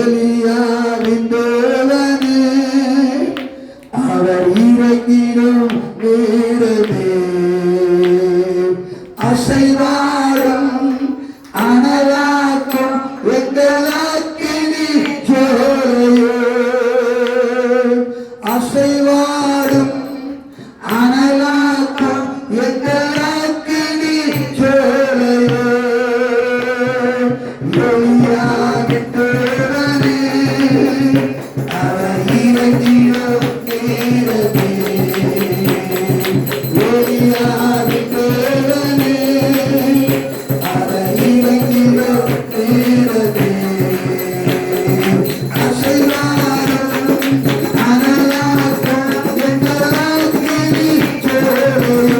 எலியாவின் தேவனே அவர் இறங்கிடும் நேரமே அசைவாடும் அனலாக்கும் எங்களாக்கினி ஜோலையோ அசைவாடும் அனலாக்கும் எங்களாக்கினி ஜோலையோ எலியாவின் தேவனே அவர் இறங்கிடும் நேரமே எலியாவின் தேவனே அவர் இறங்கிடும் நேரமே அசைவாடும் அனலாக்கும் எங்களாக்கினி ஜோலையோ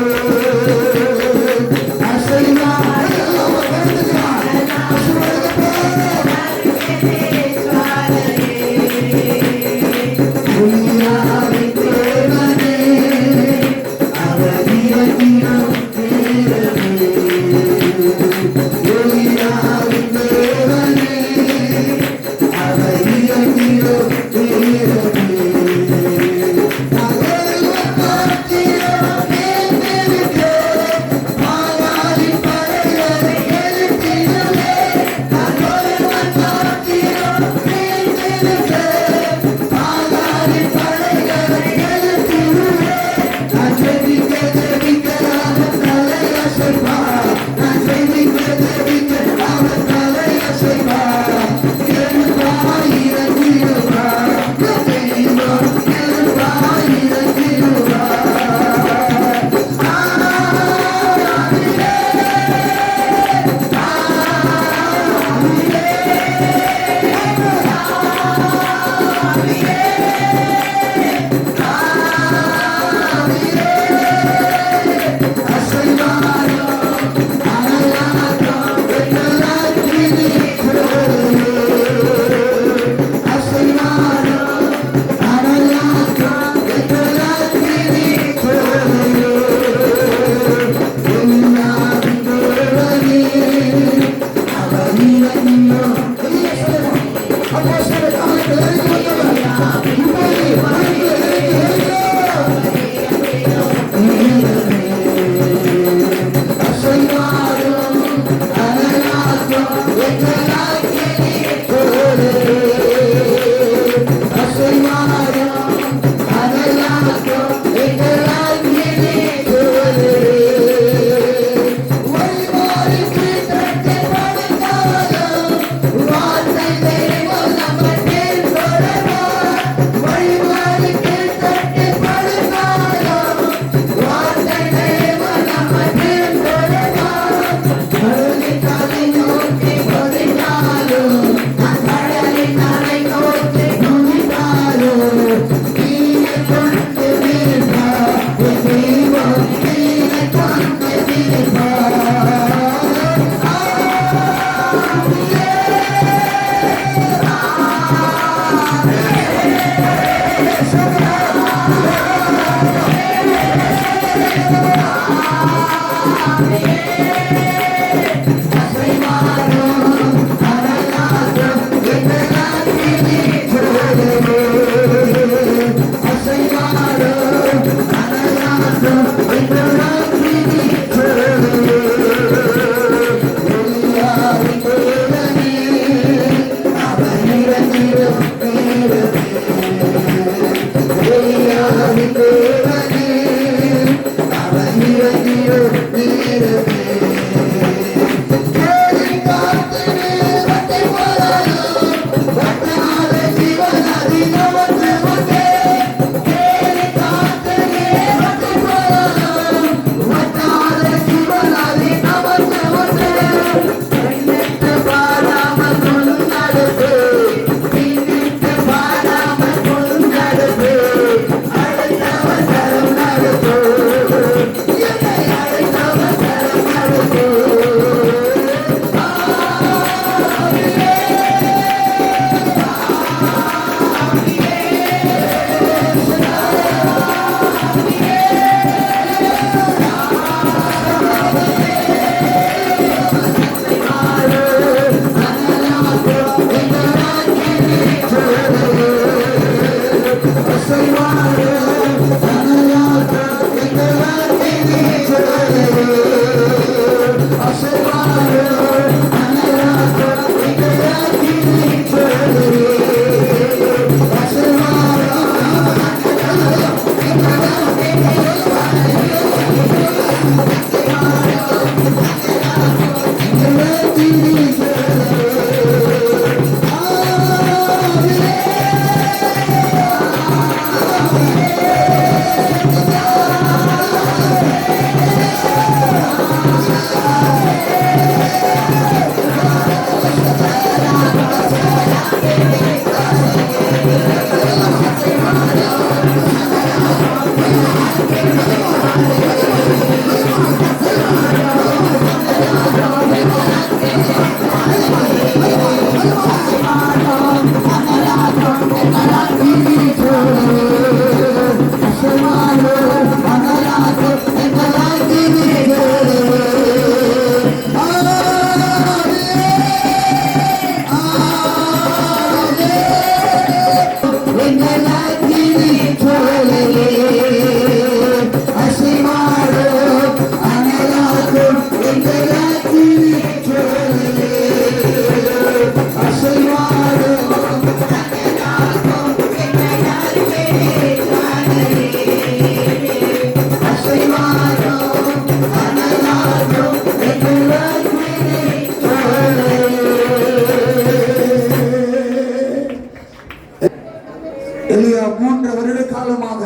எலியா 3 வருட காலமாக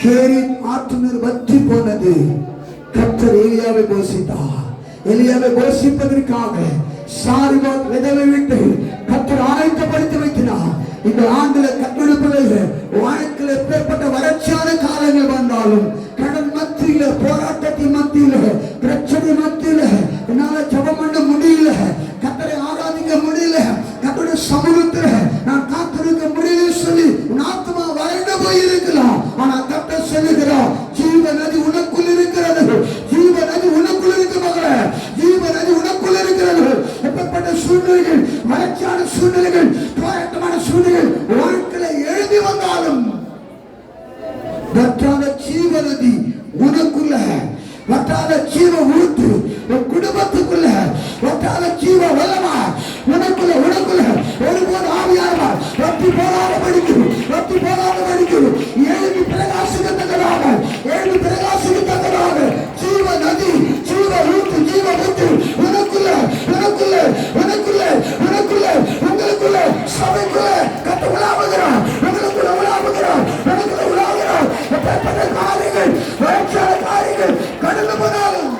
கேரித் ஆற்று நீர் வற்றி போனது. கர்த்தர் எலியாவை போஷித்தார். எலியாவை போஷிப்பதற்காக சாரிபாத் விதவை விட்டு கர்த்தர் ஆயத்தப்படுத்தி வைக்கிறார். இந்த ஆண்டுல கட்டெடுப்பதில் வாழ்க்கையில் எப்பேற்பட்ட வறட்சியான காலங்கள் வந்தாலும், கடன் மத்தியில, போராட்டத்தின் மத்தியில, பிரச்சனை மத்தியில என்னால ஜெபம் பண்ண முடியல, கர்த்தரை ஆராதிக்க முடியல, கர்த்தருடைய சமூகத்துல நான் காத்திருக்க முடியல சொல்லி உன் ஆத்மா வறண்டு போயிருக்கலாம். ஆனா கர்த்தர் சொல்லுகிறார், ஜீவ நதி உனக்குள் இருக்கிறது, ஜீவ நதி உனக்குள் இருக்கு மகளே, ஜீவ நதி உனக்குள் இருக்கிறது. எப்பேற்பட்ட சூழ்நிலைகள், வறட்சியான சூழ்நிலைகள், போராட்டமான சூழ்நிலைகள் வாழ்க்கையில எழுதி வந்தாலும் வற்றாத ஜீவ நதி உனக்குள்ள, வற்றாத ஜீவ ஊற்று உன் குடும்பத்துக்குள்ள, வற்றாத ஜீவ வல்லமா உனக்குள்ள ஒருபோது ஆவியாரமா வற்றி போகாத படிக்கும், வற்றி போகாத படிக்கும். எழுதி பிரகாசிக்கத்தக்கதாக, எழுதி பிரகாசிக்கத்தக்கதாக ஜீவ நதி, ஜீவ ஊற்று, ஜீவ ஊற்று உனக்குள்ள உங்களுக்குள்ள சபைக்குள்ள கத்த உலாவுகிறான், உங்களுக்குள்ள உலாவுகிறான், உனக்குள்ள உலாவுகிறான். எப்பேற்பட்ட காரியங்கள், வறட்சியான காரியங்கள் கடந்து போனாலும்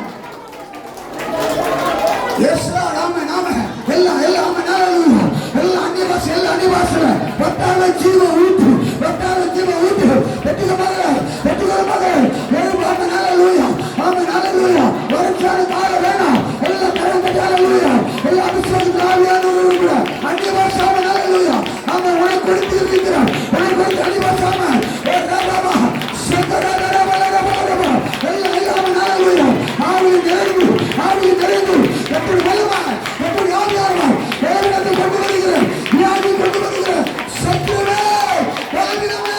ஜீவ ஊற்று, வறட்சியான காலம் வேணாம், எல்லாம் கடன் எல்லாம் அபிஷேகத்தில் ஆவியானவர்கள் அந்நிய பாஷாம அவன் உனக்கு கொடுத்து இருக்கிறான், உனக்கு கொடுத்து அந்நிய பாஷாம ஆவியில் நிறைந்து எப்படி வல்லமா, எப்படி ஆவியாரமா வேதனத்தை கொண்டு வருகிறேன், வியாதியை கொண்டு வருகிறேன். சத்துருவே, பலவீனமே,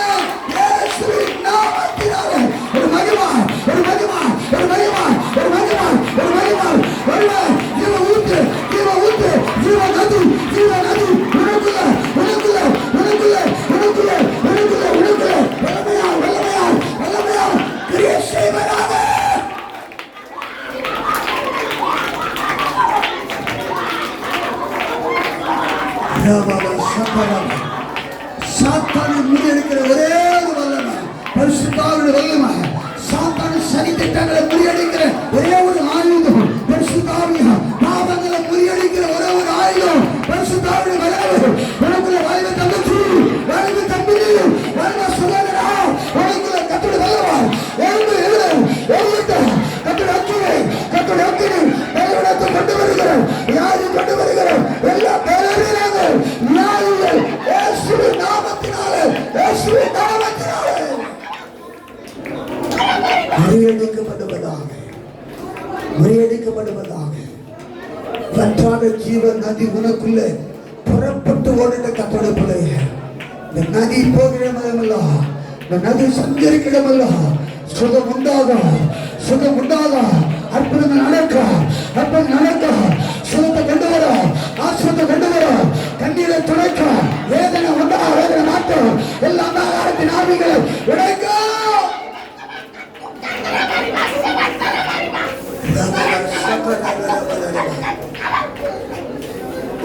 இயேசுவின் நாமத்தினாலே ஒரு மகிமா, ஒரு மகிமா, ஒரு மகிமா, ஒரு மகிமா, ஒரு மகிமா வருவாய். ஜீவ ஊற்று, ஜீவ ஊற்று, ஜீவ நதி, ஜீவ நதி உனக்குள்ள வல்லமையால் கிரியை செய்வதாக. சாத்தானை முறியடிக்கிற ஒரே ஒரு வல்லமை, பரிசுத்தாவினுடைய வல்லமை. சாத்தானை சனி திட்டங்களை முறியடிக்கிற ஒரே ஒரு ஆயுதம் பரிசுத்தாவியா. பாவங்களை முறியடிக்கிற ஒரே ஒரு ஆயுதம் பரிசுத்தாவினுடைய வல்லமை. உனக்குள்ள வலிமை தங்கச்சி, வலிமை தம்பி, வலிமை சகோதரா, உனக்குள்ள கர்த்தருடைய வல்லமை. எழுந்து கர்த்தருடைய அக்கினி, கர்த்தருடைய அக்கினி பலவீனத்தை கொண்டு வருகிறோம், வியாதி கொண்டு வருகிறோம், எல்லா பலவீனங்கள் வியாதிகள் இயேசுவின் நாமத்தினாலே, இயேசுவின் நாமத்தினாலே முறியடிக்கப்படுவதாக. வற்றாத ஜீவ நதி உனக்குள்ள புறப்பட்டு ஓடின கர்த்தருடைய பிள்ளையே, இந்த நதி போகிற இடமல்ல, இந்த நதி சஞ்சரிக்கிற இடமல்ல. சுகம் உண்டாக, சுகம் உண்டாக, அற்புதங்கள் நடக்க, அற்புதம் நடக்க, சுகத்தை கொண்டு வர, ஆசிரியத்தை கொண்டு வர, கண்ணீரை துடைக்க, வேதனை உண்டா, வேதனை மாற்றம், எல்லா ஆகாரத்தின் ஆவிகளை உடைக்க.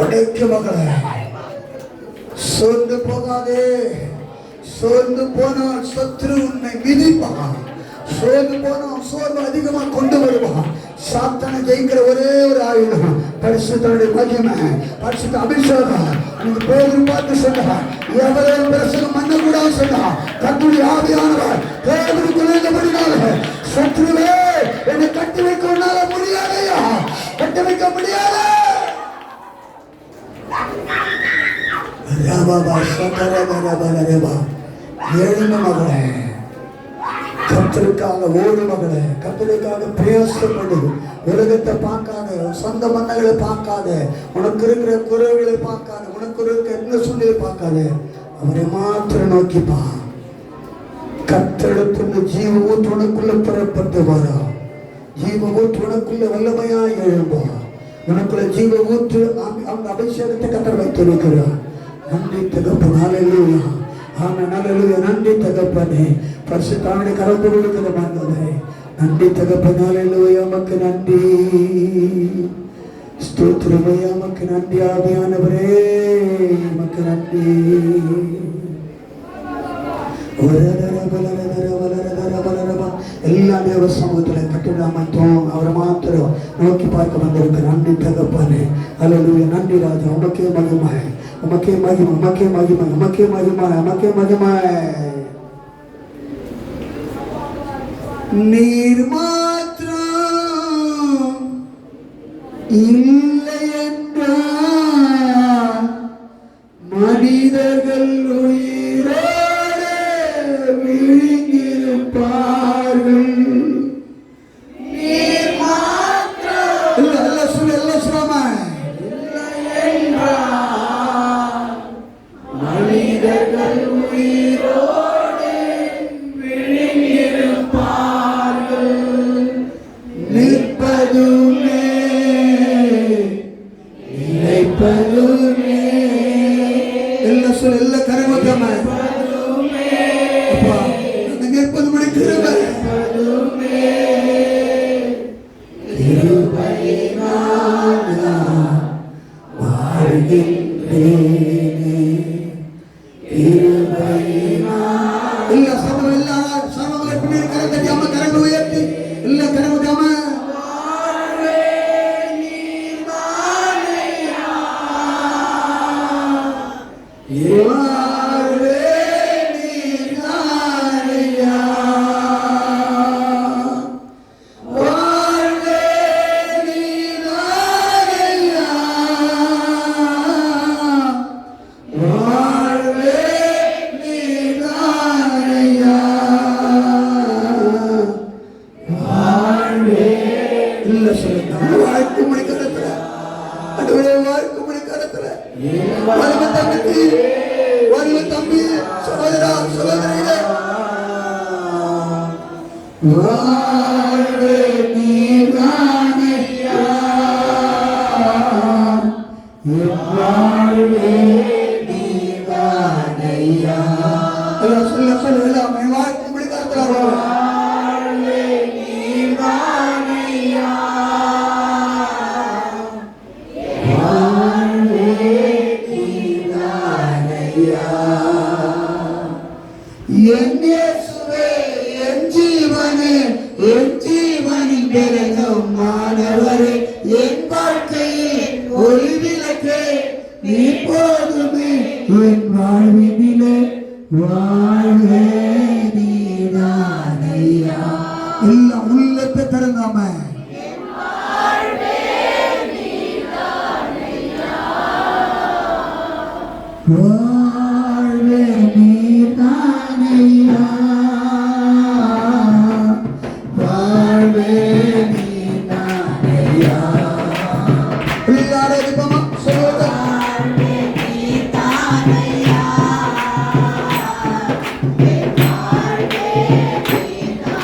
உடைக்க மகளே, சோர்ந்து போகாதே. சோர்ந்து போனால் சத்ரு உன்னை மிதிப்பான். சோர்ந்து போனால் சோர்வு அதிகமா கொண்டு வருவான். சாத்தானை ஜெயிக்கிற ஒரே ஒரு ஆயுதம் பரிசுத்தனுடைய மகிமை, பரிசுத்த அபிஷேகம். நீங்க பேரு பார்த்து சொன்னா, எவரையும் பிரசனம் பண்ணக்கூடாது சொன்னா, கர்த்தருடைய ஆவியானவர் பேரு குறைந்தபடினால சத்ருவே என்னை கட்டி வைக்க உன்னால முடியாதையா, கட்டி வைக்க முடியாது. ஏழுமை மகளே, கர்த்தருக்காக ஓடு மகளே, கர்த்தருக்காக பிரயாசப்படு. உலகத்தை பார்க்காத, சொந்த மன்னங்களை பார்க்காத, உனக்கு இருக்கிற குறைகளை பார்க்காத, உனக்கு இருக்கிற என்ன சூழ்நிலை பார்க்காத, அவரை மாத்திரம் நோக்கிப்பா. கர்த்தரிடத்திலிருந்து ஜீவ ஊற்று உனக்குள்ள புறப்பட்டு வரும். ஜீவ ஊற்று உனக்குள்ள வல்லமையாய் எழும்பும். உனக்குள்ள ஜீவ ஊற்று அவங்க அபிஷேகத்தை கர்த்தர் வைத்திருக்கிறார். நன்றி தகப்பன், ஹல்லேலூயா, ஆமென், ஹல்லேலூயா. நன்றி தகப்பனே, பரிசுத்தனுடைய கரத்தை கொடுக்கிற மன்னரே, நன்றி தகப்பன், ஹல்லேலூயா. உமக்கு நன்றி, ஸ்தோத்திரம் ஐயா, உமக்கு நன்றி ஆவியானவரே, உமக்கு நன்றி. எல்லா தேவ சமூகத்தில் கட்டிடாமத்தோம் அவரை மாத்திரம் நோக்கி பார்க்க வந்திருக்க நன்றி தகப்பனே. அல்லேலூயா. நன்றி ராஜா. உமக்கே மகிமை, உமக்கே மகிமை, உமக்கே மகிமை, உமக்கே மகிமை, உமக்கே மகிமை. நீர் மாத்திரம் இல்லை என்றால் மனிதர்கள் உயிரோடு விழுங்கியிருப்பார்கள். நீர் மாத்திரம் எல்லாம் சொல்லாம இல்லை என்றால் மனிதர்கள் உயிரோடு விழுங்கியிருப்பார்கள். நிற்பதுமே நிலைப்பதுமே எல்லாம் சொல்ல எல்லாம் கரமத்தாம அப்பா அந்த நிற்பது மணி கிருபை கிருபையினால வாழ்கின்றேனே. கிருபையினால எல்லா சமம் எல்லா சமங்களை பின்னாடி கரத்தடியாம கரங்கள் உயர்த்தி எல்லாம் கரமத்தாம தம்பி சகோதரா சகோதரிகளே வாழ்வே நீதானையா, வாழ்வே நீதானையா. சொல்ல சொல்ல எல்லாமே வாழ்க்கை முடிக்காத வாழ்வே நீதானையா, வாழ்வே நீதானையா. என் இயேசுவே என் ஜீவனே, என் ஜீவனின் பெருகும் மாணவரே, என் வாழ்க்கையில் ஒளி விளக்கே நீ போதுமே, என் வாழ்வினிலே வாழ்வே நீதானையா. எல்லாம் உள்ளத்தை திறந்தாம வாழ்வே நீதானையா, வாழ்வே நீதானையா. எல்லாரும் இப்பமா சொல்லுங்க வாழ்வே நீதானையா, வாழ்வே நீதானையா.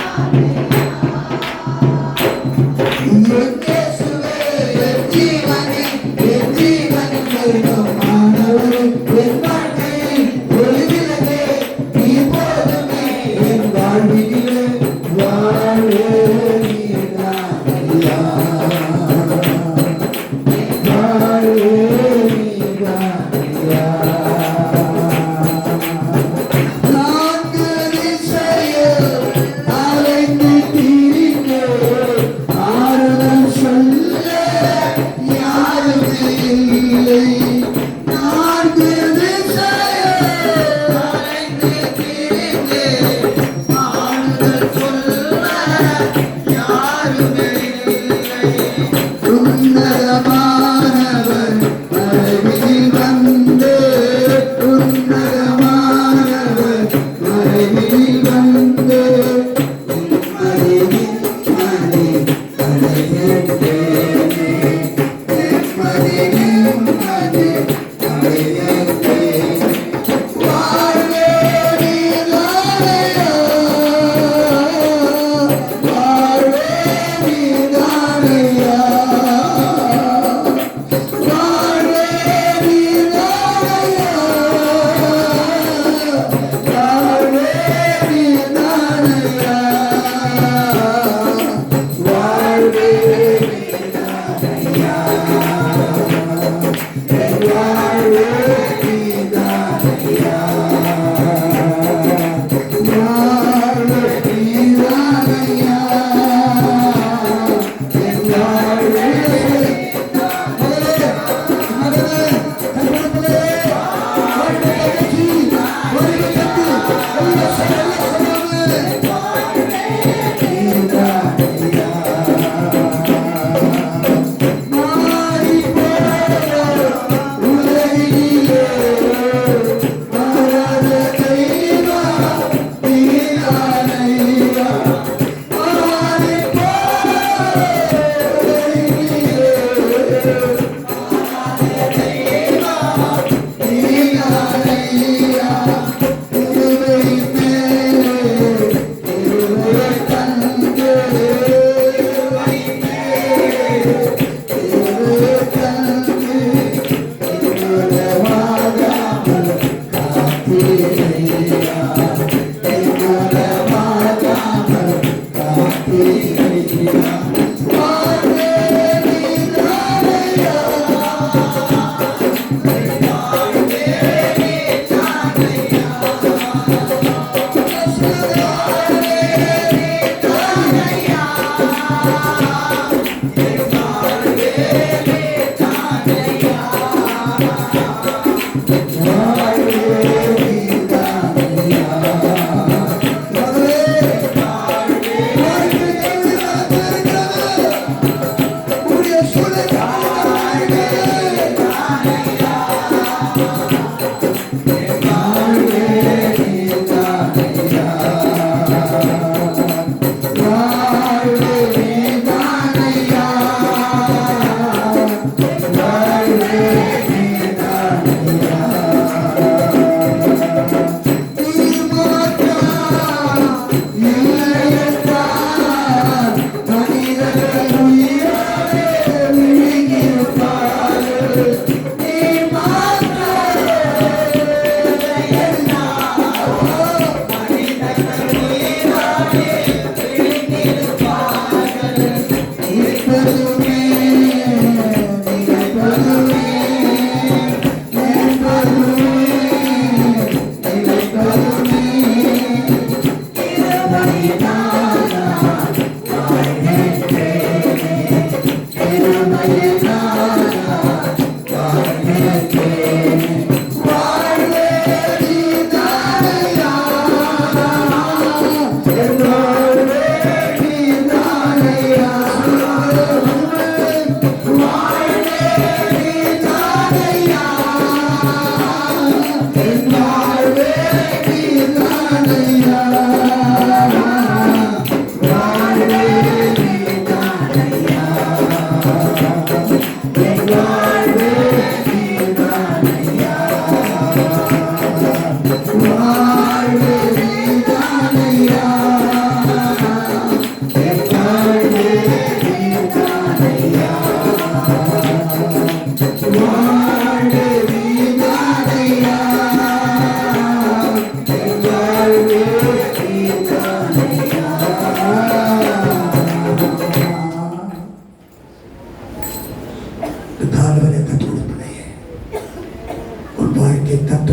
என் இயேசுவே என் ஜீவனே, என் ஜீவனின் பெருகும் மாணவரே, என் வாழ்க்கையில் ஒளி விளக்கே நீ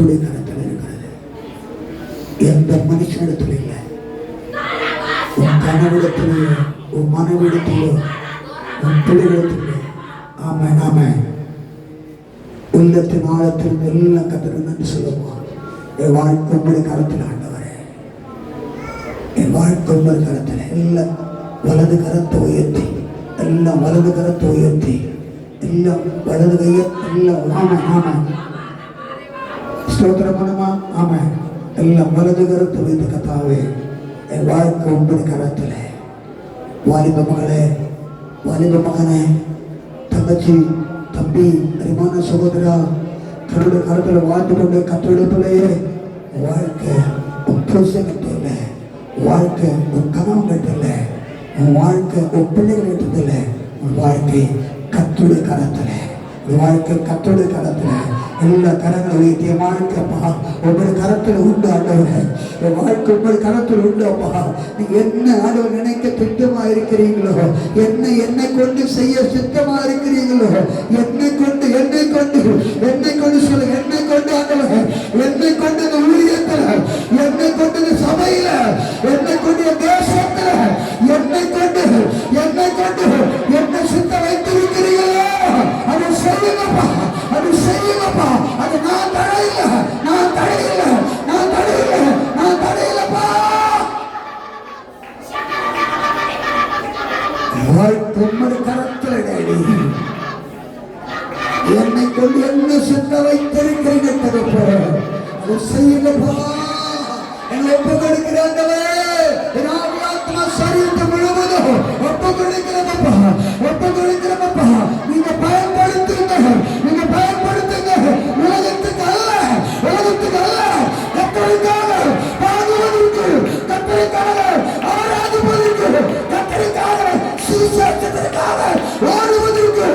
கர்த்தருடைய கரத்தில் இருக்கிறது. எந்த மனுஷனிடத்தில் இல்லை. உன் கனவிடத்திலேயோ உன் மனைவிடத்திலோ உன் பிள்ளைகளிடத்திலோ. ஆமென் ஆமென். உள்ளத்தின் ஆழத்தில் எல்லாம் கர்த்தருக்கு நன்றி சொல்லுவோம். என் வாழ்க்கை உங்களுடைய கரத்தில் ஆண்டவரே, என் வாழ்க்கை உங்களுடைய கரத்தில். எல்லாம் வலது கரத்தை உயர்த்தி, எல்லாம் வலது கரத்தை உயர்த்தி, எல்லாம் வலது கையை எல்லாம். ஆமாம் ஆமாம், ஸ்தோத்திரம் பண்ணுமா. ஆமாம், எல்லாம் வலது கரத்தை உயர்த்தி. கர்த்தாவே, என் வாழ்க்கை உங்களுடைய கரத்தில். வாலிப மகளே, வாலிப மகனே, தங்கச்சி, தம்பி, அரிமான சகோதரா, கருடைய கருத்தில் வாழ்ந்து கொண்டு கத்தருடைய பிள்ளையே, வாழ்க்கை உன் புருஷன் கிட்ட இல்லை, வாழ்க்கை உன் கணவன் கிட்ட இல்லை, உன் வாழ்க்கை உன் பிள்ளைகள் கிட்ட இல்லை. உன் வாழ்க்கை கத்தருடைய கரத்தில், உன் வாழ்க்கை கத்தருடைய கரத்தில். எல்லா கரங்களை வைத்து என் வாழ்க்கைப்பா உங்களுடைய கரத்தில் உண்டு ஆண்டவரே. என் வாழ்க்கை உங்களுடைய கரத்தில் உண்டு அப்பா. நீங்க என்ன ஆண்டவர் நினைக்க திட்டமா இருக்கிறீங்களோ, என்னை கொண்டு செய்ய சித்தமா இருக்கிறீங்களோ, என்னை கொண்டு சொல்லுங்க. என்னை கொண்டு ஆண்டவர், என்னை கொண்டு இந்த ஊழியத்தில், என்னை கொண்டு இந்த சபையில, என்னை கொண்டு தேசத்துல, என்னை கொண்டு என்ன சித்த வைத்திருக்கிறீங்களோ அதை செய்யுங்கப்பா, அது செய்யுங்கப்பா. அது நான் தடையில்லை. உம்மது கரத்தில் என்னை கொண்டு என்ன சித்த வைத்திருக்கிறீங்க அது செய்யுங்கப்பா. என்னை ஒப்பு கொடுக்கிறாங்களே, என் ஆத்மா சரீரத்தை முழுவதும் ஒப்பு கொடுக்கிறப்பா, ஒப்பு கொடுக்கிறப்பா. நீங்க பயன்படுத்துங்க, நீங்க பயன்படுத்துங்க. உலகத்துக்கு அல்ல, கத்தரிக்காக பாடுவதற்கு, கத்தரிக்காக ஆராதிப்பதற்கு, கத்தரிக்காக சுவிசேஷத்திற்காக ஓடுவதற்கு,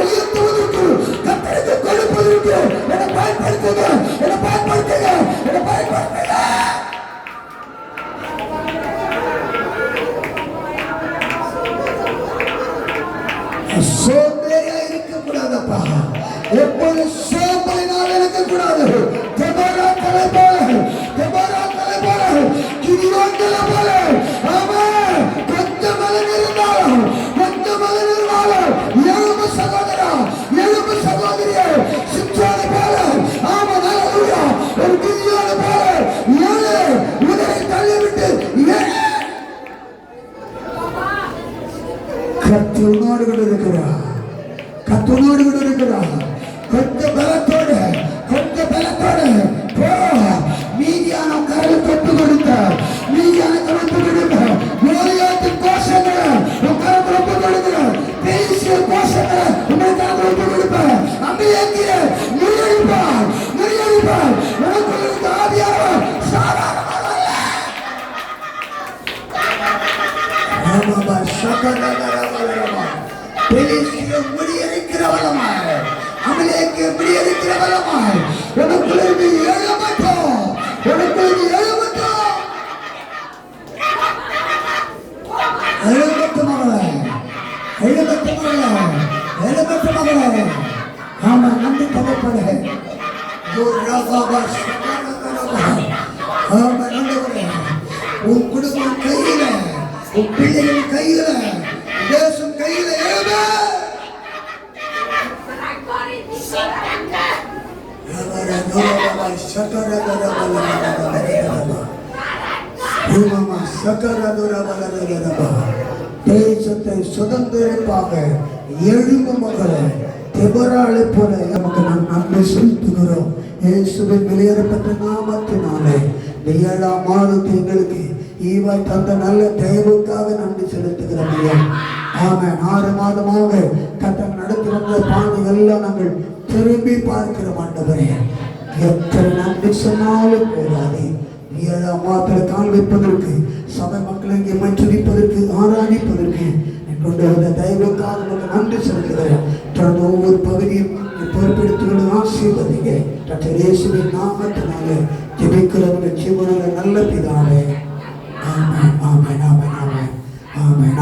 உயர்த்துவதற்கு, கத்தருக்கு கொடுப்பதற்கு என்னை பயன்படுத்துங்க, என்னை பயன்படுத்துங்க, என்னை பயன்படுத்துங்க. சோம்பேறியா இருக்கக்கூடாதப்பா. எப்போது சோம்பலினால் இருக்கக்கூடாது. தெபோரா தலை போல, கிதியோன் தலை போல. ஆமென். கொஞ்சம் மகன் இருந்தாலும் எழும்பு சகோதரா, எழும்பு சகோதரியே, சிம்சோனை போல. ஆமென், ஹல்லேலூயா. ஒரு கிதியோனை போல ஏழு உதரை தள்ளிவிட்டு கத்தரோடு கூட இருக்கிறார், கத்தரோடு கூட இருக்கிறார். கொஞ்சம் பலத்தோடு போ. மீதியான கரல் தொட்டு கொடுத்த, மீதியான கருத்து கொடுத்த கோலியாத்தின் கோஷங்களை உன் கரத்தில் ஒப்பு கொடுக்கிற, பேசிய கோஷங்களை உங்கள் கரத்தில் ஒப்பு கொடுப்ப. அம்பியங்கிற முறியடிப்பார். உனக்குள் இருந்த ஆவியானவர் சாதாரணமாக முடியடிக்கிறவளமாய், அமலேக்கு முடியடிக்கிறவளமாய் உனக்குள்ளிருந்து எழுமட்டும், எழுமட்டு மகளே. ஆமா, நன்றி தகப்பனே. உன் குடும்பம் கையில, உன் பிள்ளைகள் கையில, தேசம் கையில எழுத. தேசத்தை சுதந்திரப்பாக எழும்பும் மகளே, தெபோராளை போல நமக்கு நாம் நன்மை செலுத்துகிறோம். இயேசுவின் வெளியேறப்பட்ட நாமத்தினாலே இந்த 7ஆம் மாதத்தை எங்களுக்கு ஈவாய் தந்த நல்ல தயவுக்காக நன்றி செலுத்துகிறோம். ஆமென். 6 மாதமாக கர்த்தர் நடத்தி வந்த பாதைகள் எல்லாம் நாங்கள் திரும்பி பார்க்கிறோம். ஆண்டவரே, எத்தனை நன்றி சொன்னாலும் போதாது. 7ஆம் மாதத்தில் கால் வைப்பதற்கு, சபை மக்களை இங்கே மன்றிப்பதற்கு, ஆராதிப்பதற்கு கொண்டு வந்த தயவுக்காக நமக்கு நன்றி செலுத்துகிறேன். தொடர்ந்து ஒவ்வொரு பகுதியும் பொறுப்பெடுத்துக்கொண்டு ஆசீர்வதிங்க. கர்த்தர் இயேசுவின் நாமத்தினாலே ஜெபிக்கிறவங்க ஜீவனுள்ள நல்ல பிதாவே. ஆமென், ஆமென், ஆமென், ஆமென், ஆமென், ஆமென்.